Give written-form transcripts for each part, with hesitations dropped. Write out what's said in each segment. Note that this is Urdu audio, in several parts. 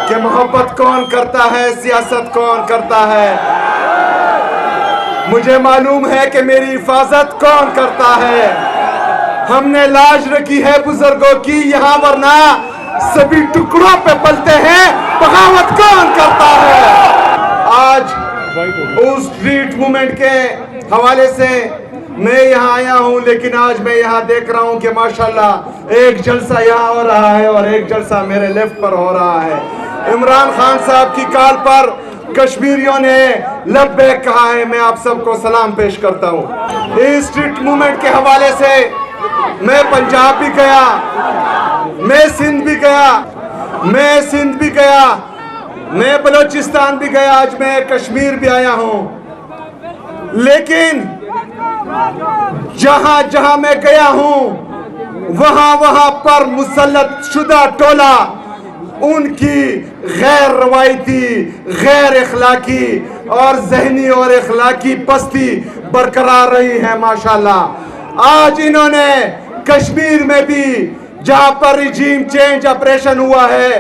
کہ محبت کون کرتا ہے، سیاست کون کرتا ہے. مجھے معلوم ہے کہ میری حفاظت کون کرتا ہے. ہم نے لاج رکھی ہے بزرگوں کی یہاں، ورنہ سبھی ٹکڑوں پہ پلتے ہیں. بغاوت کون کرتا ہے؟ آج اس اسٹریٹ موومنٹ کے حوالے سے میں یہاں آیا ہوں، لیکن آج میں یہاں دیکھ رہا ہوں کہ ماشاءاللہ ایک جلسہ یہاں ہو رہا ہے اور ایک جلسہ میرے لیفٹ پر ہو رہا ہے. عمران خان صاحب کی کال پر کشمیریوں نے لبیک کہا ہے. میں آپ سب کو سلام پیش کرتا ہوں. اس اسٹریٹ موومنٹ کے حوالے سے میں پنجاب بھی گیا، میں سندھ بھی گیا، میں بلوچستان بھی گیا، آج میں کشمیر بھی آیا ہوں. لیکن جہاں جہاں میں گیا ہوں وہاں پر مسلط شدہ ٹولہ ان کی غیر روایتی، غیر اخلاقی اور ذہنی اور اخلاقی پستی برقرار رہی ہے. ماشاءاللہ آج انہوں نے کشمیر میں بھی، جہاں پر ریجیم چینج آپریشن ہوا ہے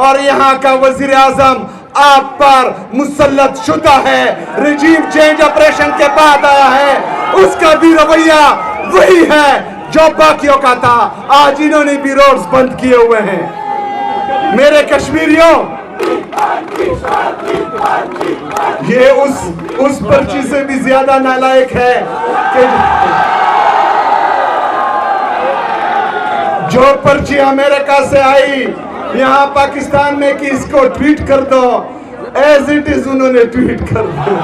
اور یہاں کا وزیر اعظم آپ پر مسلط شدہ ہے، ریجیم چینج آپریشن کے بعد آیا ہے، اس کا بھی رویہ وہی ہے جو باقیوں کا تھا. آج انہوں نے بھی روڈز بند کیے ہوئے ہیں. میرے کشمیریوں، یہ اس پرچی سے بھی زیادہ نالائق ہے کہ جو پرچی امریکہ سے آئی یہاں پاکستان میں کہ اس کو ٹویٹ کر دو، ایز اٹ از انہوں نے ٹویٹ کر دو.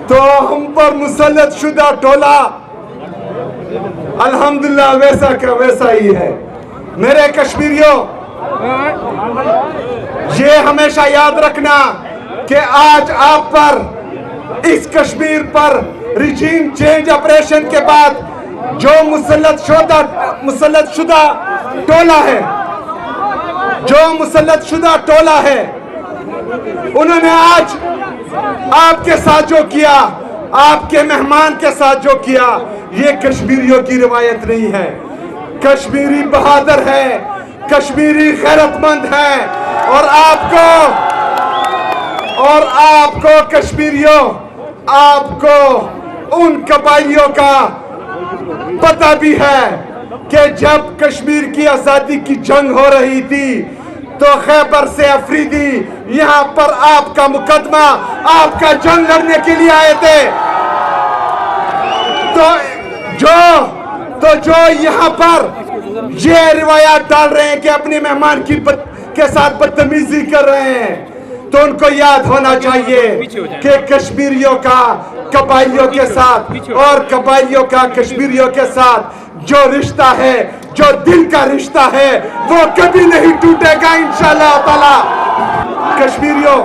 تو ہم پر مسلط شدہ ٹولہ الحمدللہ ویسا کا ویسا ہی ہے. میرے کشمیریوں، یہ ہمیشہ یاد رکھنا کہ آج آپ پر، اس کشمیر پر ریجیم چینج آپریشن کے بعد جو مسلط شدہ ٹولہ ہے، انہوں نے آج آپ کے ساتھ جو کیا، آپ کے مہمان کے ساتھ جو کیا، یہ کشمیریوں کی روایت نہیں ہے. کشمیری بہادر ہے، کشمیری غیرت مند ہے، اور آپ کو کشمیریوں، آپ کو ان قبائلیوں کا پتہ بھی ہے کہ جب کشمیر کی آزادی کی جنگ ہو رہی تھی تو خیبر سے افریدی یہاں پر آپ کا مقدمہ، آپ کا جنگ لڑنے کے لیے آئے تھے. تو جو یہاں پر یہ روایات ڈال رہے ہیں کہ اپنے مہمان کے ساتھ بدتمیزی کر رہے ہیں، تو ان کو یاد ہونا چاہیے کہ کشمیریوں کا قبائلیوں کے ساتھ اور قبائلیوں کا کشمیریوں کے ساتھ جو رشتہ ہے، جو دل کا رشتہ ہے، وہ کبھی نہیں ٹوٹے گا انشاءاللہ تعالی. کشمیریوں،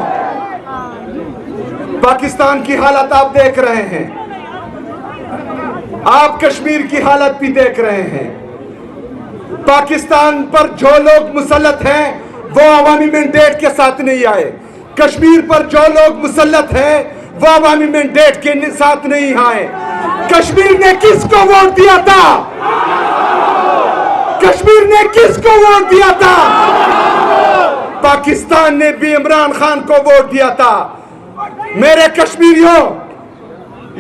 پاکستان کی حالت آپ دیکھ رہے ہیں، آپ کشمیر کی حالت بھی دیکھ رہے ہیں. پاکستان پر جو لوگ مسلط ہیں وہ عوامی مینڈیٹ کے ساتھ نہیں آئے. کشمیر پر جو لوگ مسلط ہیں وہ عوامی مینڈیٹ کے ساتھ نہیں آئے. کشمیر نے کس کو ووٹ دیا تھا؟ کشمیر نے کس کو ووٹ دیا تھا؟ پاکستان نے بھی عمران خان کو ووٹ دیا تھا. میرے کشمیریوں،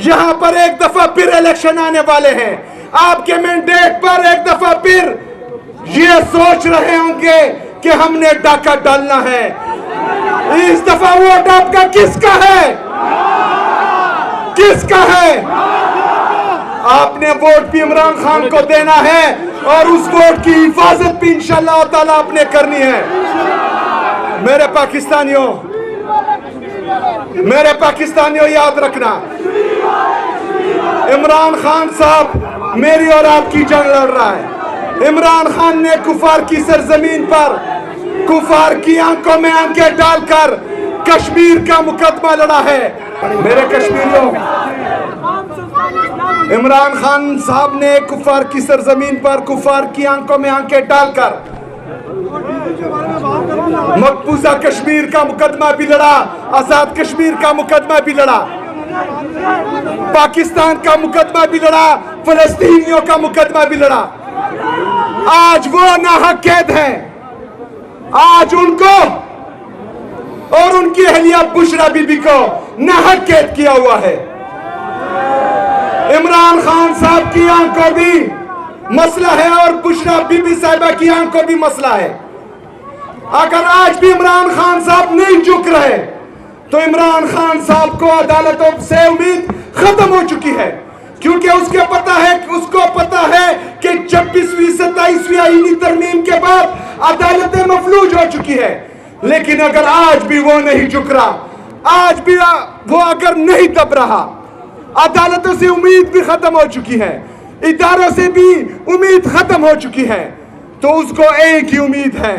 یہاں پر ایک دفعہ پھر الیکشن آنے والے ہیں. آپ کے مینڈیٹ پر ایک دفعہ پھر یہ سوچ رہے ہوں گے کہ ہم نے ڈاکہ ڈالنا ہے. اس دفعہ ووٹ آپ کا کس کا ہے؟ کس کا ہے؟ آپ نے ووٹ بھی عمران خان کو دینا ہے اور اس ووٹ کی حفاظت بھی انشاءاللہ تعالیٰ آپ نے کرنی ہے. میرے پاکستانیوں یاد رکھنا، عمران خان صاحب میری اور آپ کی جنگ لڑ رہا ہے. عمران خان نے کفار کی سرزمین پر کفار کی آنکھوں میں آنکھیں ڈال کر کشمیر کا مقدمہ لڑا ہے. میرے کشمیریوں، عمران خان صاحب نے کفار کی سرزمین پر کفار کی آنکھوں میں آنکھیں ڈال کر مقبوضہ کشمیر کا مقدمہ بھی لڑا، آزاد کشمیر کا مقدمہ بھی لڑا، پاکستان کا مقدمہ بھی لڑا، فلسطینیوں کا مقدمہ بھی لڑا. آج وہ ناحق قید ہیں، آج ان کو اور ان کی اہلیہ بشرا بی بی کو ناحق قید کیا ہوا ہے۔ عمران خان صاحب کی آنکھ کو بھی مسئلہ ہے اور بشرا بی بی صاحبہ کی آنکھ کو بھی مسئلہ ہے۔ اگر آج بھی عمران خان صاحب نہیں جھک رہے تو عمران خان صاحب کو عدالتوں سے امید ختم ہو چکی ہے، کیونکہ اس کو پتا ہے کہ 26ویں 27ویں آئینی ترمیم کے بعد عدالتیں مفلوج ہو چکی ہے۔ لیکن اگر آج بھی وہ نہیں جھک رہا، آج بھی وہ اگر نہیں دب رہا، عدالتوں سے امید بھی ختم ہو چکی ہے، اداروں سے بھی امید ختم ہو چکی ہے، تو اس کو ایک ہی امید ہے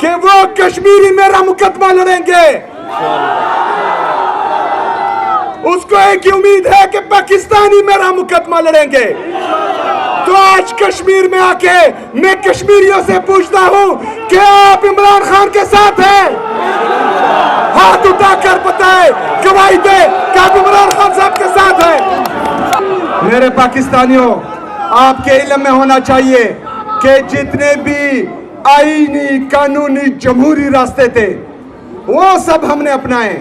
کہ وہ کشمیری میرا مقدمہ لڑیں گے۔ اس کو ایک ہی امید ہے کہ پاکستانی میرا مقدمہ لڑیں گے۔ تو آج کشمیر میں آ کے میں کشمیریوں سے پوچھتا ہوں کہ آپ عمران خان کے ساتھ ہیں؟ ہاتھ اٹھا کر بتائیں، گواہی دے کہ آپ عمران خان صاحب کے ساتھ ہیں۔ میرے پاکستانیوں، آپ کے علم میں ہونا چاہیے کہ جتنے بھی آئینی قانونی جمہوری راستے تھے وہ سب ہم نے اپنائے۔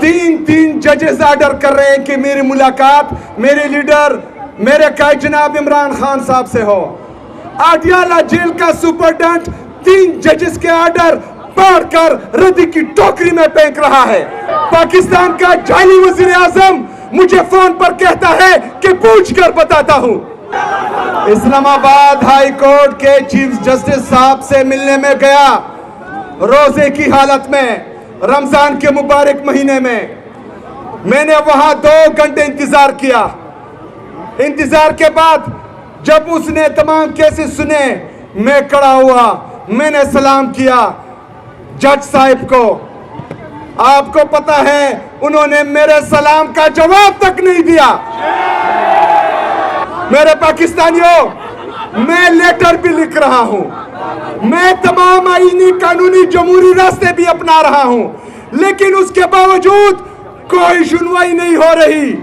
تین ججز آرڈر کر رہے ہیں کہ میری ملاقات میرے لیڈر میرے قائد جناب عمران خان صاحب سے ہو۔ اڈیالہ جیل کا سپرڈنٹ 3 ججز کے آرڈر پڑھ کر ردی کی ٹوکری میں پھینک رہا ہے۔ پاکستان کا جعلی وزیر اعظم مجھے فون پر کہتا ہے کہ پوچھ کر بتاتا ہوں۔ اسلام آباد ہائی کورٹ کے چیف جسٹس صاحب سے ملنے میں گیا، روزے کی حالت میں، رمضان کے مبارک مہینے میں نے وہاں 2 گھنٹے انتظار کیا۔ انتظار کے بعد جب اس نے تمام کیسز سنے، میں کھڑا ہوا، میں نے سلام کیا جج صاحب کو۔ آپ کو پتا ہے انہوں نے میرے سلام کا جواب تک نہیں دیا۔ میرے پاکستانیوں، میں لیٹر بھی لکھ رہا ہوں، میں تمام آئینی قانونی جمہوری راستے بھی اپنا رہا ہوں، لیکن اس کے باوجود کوئی سنوائی نہیں ہو رہی۔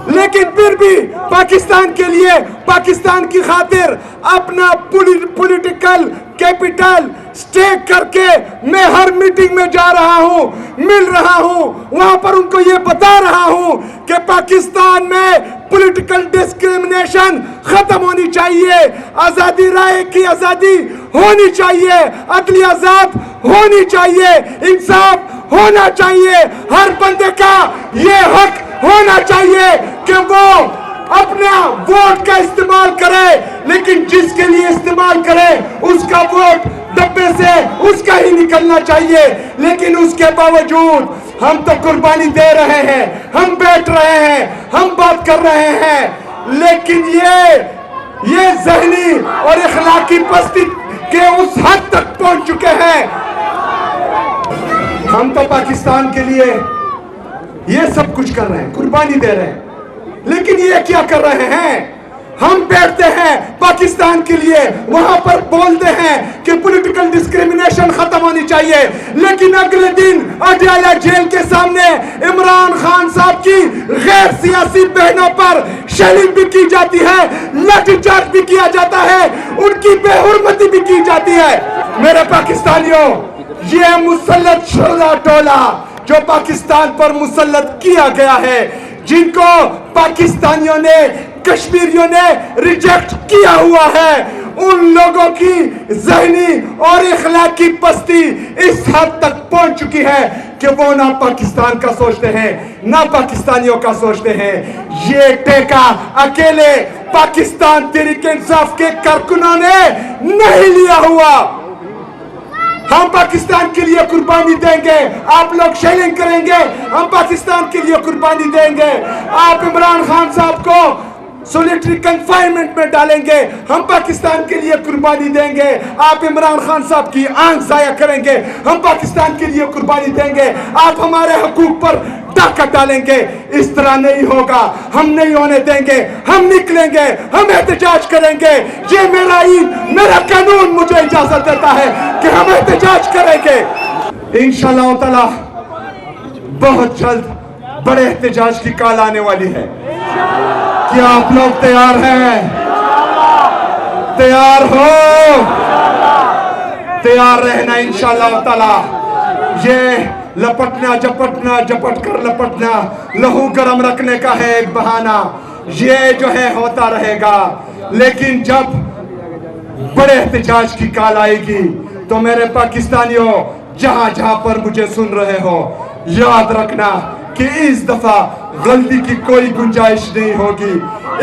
لیکن پھر بھی پاکستان کے لیے، پاکستان کی خاطر اپنا پولیٹیکل کیپٹل سٹیک کر کے میں ہر میٹنگ میں جا رہا ہوں، مل رہا ہوں، وہاں پر ان کو یہ بتا رہا ہوں کہ پاکستان میں پولیٹیکل ڈسکریمنیشن ختم ہونی چاہیے، آزادی رائے کی آزادی ہونی چاہیے، عدلی آزاد ہونی چاہیے، انصاف ہونا چاہیے، ہر بندے کا یہ حق ہونا چاہیے کہ وہ اپنا ووٹ کا استعمال کرے، لیکن جس کے لیے استعمال کرے اس کا ووٹ ڈبے سے اس کا ہی نکلنا چاہیے۔ لیکن اس کے باوجود ہم تو قربانی دے رہے ہیں، ہم بیٹھ رہے ہیں، ہم بات کر رہے ہیں، لیکن یہ ذہنی اور اخلاقی پستی کے اس حد تک پہنچ چکے ہیں۔ ہم تو پاکستان کے لیے یہ سب کچھ کر رہے ہیں، قربانی دے رہے ہیں، لیکن یہ کیا کر رہے ہیں؟ ہم بیٹھتے ہیں پاکستان کے لیے، وہاں پر بولتے ہیں کہ پولیٹیکل ڈسکریمنیشن ختم ہونی چاہیے، لیکن اگلے دن اڈیالہ جیل کے سامنے عمران خان صاحب کی غیر سیاسی بہنوں پر شیلنگ بھی کی جاتی ہے، لاٹھی چارج بھی کیا جاتا ہے، ان کی بے حرمتی بھی کی جاتی ہے۔ میرے پاکستانیوں، یہ مسلط شعلہ ٹولہ جو پاکستان پر مسلط کیا گیا ہے، جن کو پاکستانیوں نے، کشمیریوں نے ریجیکٹ کیا ہوا ہے، ان لوگوں کی ذہنی اور اخلاقی پستی اس حد تک پہنچ چکی ہے کہ وہ نہ پاکستان کا سوچتے ہیں نہ پاکستانیوں کا سوچتے ہیں۔ یہ ٹیکہ اکیلے پاکستان تحریک انصاف کے کارکنوں نے نہیں لیا ہوا۔ ہم پاکستان کے لیے قربانی دیں گے، آپ لوگ شیلنگ کریں گے، ہم پاکستان کے لیے قربانی دیں گے۔ آپ عمران خان صاحب کو سولیٹری کنفائنمنٹ میں ڈالیں گے، ہم پاکستان کے لیے قربانی دیں گے۔ آپ عمران خان صاحب کی آنکھ ضائع کریں گے، ہم پاکستان کے لیے قربانی دیں گے۔ آپ ہمارے حقوق پر ڈاکہ ڈالیں گے، اس طرح نہیں ہوگا، ہم نہیں ہونے دیں گے، ہم نکلیں گے، ہم احتجاج کریں گے۔ یہ میرا عید، میرا قانون مجھے اجازت دیتا ہے کہ ہم احتجاج کریں گے۔ انشاءاللہ تعالی بہت جلد بڑے احتجاج کی کال آنے والی ہے۔ کیا آپ لوگ تیار ہیں؟ تیار ہو؟ تیار رہنا انشاءاللہ تعالی۔ یہ لپٹنا جپٹنا جپٹ کر لپٹنا لہو گرم رکھنے کا ہے ایک بہانہ، یہ جو ہے ہوتا رہے گا. لیکن جب بڑے احتجاج کی کال آئے گی تو میرے پاکستانیوں جہاں جہاں پر مجھے سن رہے ہو، یاد رکھنا کہ اس دفعہ غلطی کی کوئی گنجائش نہیں ہوگی.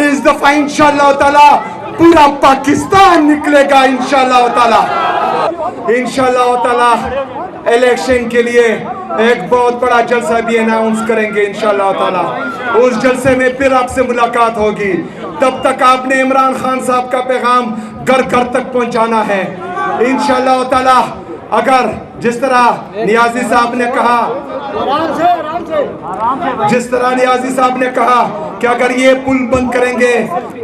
اس دفعہ انشاءاللہ تعالی پورا پاکستان نکلے گا انشاءاللہ تعالی. انشاءاللہ تعالی الیکشن کے لیے ایک بہت بڑا جلسہ بھی اناؤنس کریں گے انشاءاللہ تعالی. اس جلسے میں پھر آپ سے ملاقات ہوگی. تب تک آپ نے عمران خان صاحب کا پیغام گھر گھر تک پہنچانا ہے انشاءاللہ تعالی. اگر جس طرح نیازی صاحب نے کہا کہ اگر یہ پل بند کریں گے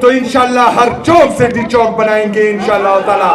تو انشاءاللہ ہر چوک سے ڈی چوک بنائیں گے انشاءاللہ تعالی.